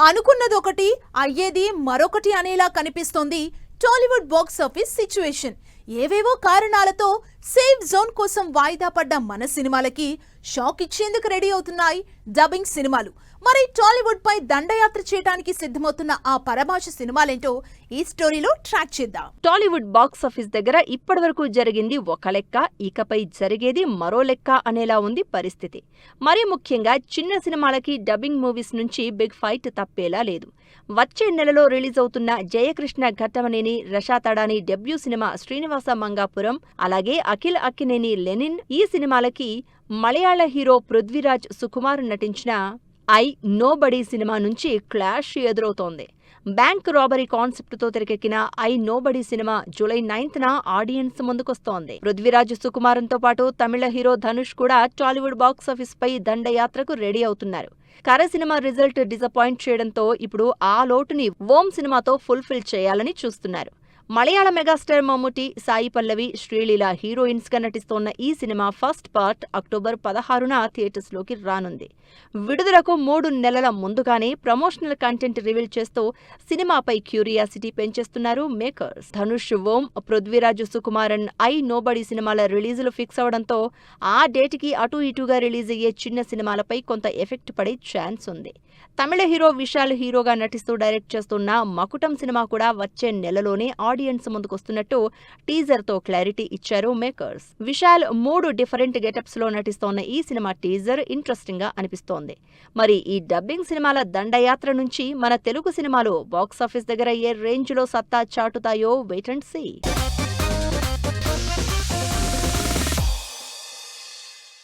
అనుకున్నదొకటి అయ్యేది మరొకటి అనేలా కనిపిస్తోంది టాలీవుడ్ బాక్స్ ఆఫీస్ సిచ్యువేషన్. ఏవేవో కారణాలతో సేఫ్ జోన్ కోసం వాయిదా పడ్డ మన సినిమాలకి షాక్ ఇచ్చేందుకు రెడీ అవుతున్నాయి డబ్బింగ్ సినిమాలు. మరి టాలీవుడ్ పై దండయాత్ర చేయడానికి సిద్ధమవుతున్న ఆ పరభాష సినిమాలేంటో ఈ స్టోరీలో ట్రాక్ చేద్దాం. టాలీవుడ్ బాక్స్ ఆఫీస్ దగ్గర ఇప్పటివరకు జరిగింది ఒక లెక్క, ఇకపై జరిగేది మరో లెక్క అనేలా ఉంది పరిస్థితి. మరీ ముఖ్యంగా చిన్న సినిమాలకి డబ్బింగ్ మూవీస్ నుంచి బిగ్ ఫైట్ తప్పేలా లేదు. వచ్చే నెలలో రిలీజ్ అవుతున్న జయకృష్ణ ఘట్టమనేని రషా తడాని డెబ్యూ సినిమా శ్రీనివాస మంగాపురం, అలాగే అఖిల్ అక్కినేని లెనిన్ ఈ సినిమాలకి మలయాళ హీరో పృథ్వీరాజ్ సుకుమార్ నటించిన ఐ నోబడీ సినిమా నుంచి క్లాష్ ఎదురవుతోంది. బ్యాంక్ రాబరీ కాన్సెప్ట్తో తెరకెక్కిన ఐ నోబడీ సినిమా జూలై 9న ఆడియన్స్ ముందుకొస్తోంది. పృథ్వీరాజ్ సుకుమారంతో పాటు తమిళ హీరో ధనుష్ కూడా టాలీవుడ్ బాక్స్ ఆఫీస్ పై దండయాత్రకు రెడీ అవుతున్నారు. కర సినిమా రిజల్ట్ డిసప్పాయింట్ చేయడంతో ఇప్పుడు ఆ లోటుని ఓం సినిమాతో ఫుల్ఫిల్ చేయాలని చూస్తున్నారు. మలయాళ మెగాస్టార్ మమ్ముటి, సాయి పల్లవి, శ్రీలీల హీరోయిన్స్ గా నటిస్తోన్న ఈ సినిమా ఫస్ట్ పార్ట్ అక్టోబర్ 16న థియేటర్స్ లోకి రానుంది. విడుదలకు 3 నెలల ముందుగానే ప్రమోషనల్ కంటెంట్ రివీల్ చేస్తూ సినిమాపై క్యూరియాసిటీ పెంచేస్తున్నారు makers. Dhanush, Om, Prithviraj Sukumaran I nobody సినిమాల రిలీజులు ఫిక్స్ అవడంతో ఆ డేట్కి అటూ ఇటూగా రిలీజ్ అయ్యే చిన్న సినిమాలపై కొంత ఎఫెక్ట్ పడే ఛాన్స్ ఉంది. తమిళ హీరో విశాల్ హీరోగా నటిస్తూ డైరెక్ట్ చేస్తున్న మకుటం సినిమా కూడా వచ్చే నెలలోనే ఆడియన్స్ ముందుకొస్తున్నట్టు టీజర్ తో క్లారిటీ ఇచ్చారు మేకర్స్. విశాల్ 3 డిఫరెంట్ గెటప్స్ లో నటిస్తోన్న ఈ సినిమా టీజర్ ఇంట్రెస్టింగ్ గా అనిపిస్తోంది. మరి ఈ డబ్బింగ్ సినిమాల దండయాత్ర నుంచి మన తెలుగు సినిమాలు బాక్సాఫీస్ దగ్గర ఏ రేంజ్ లో సత్తా చాటుతాయో వెయిట్ అండ్ సీ.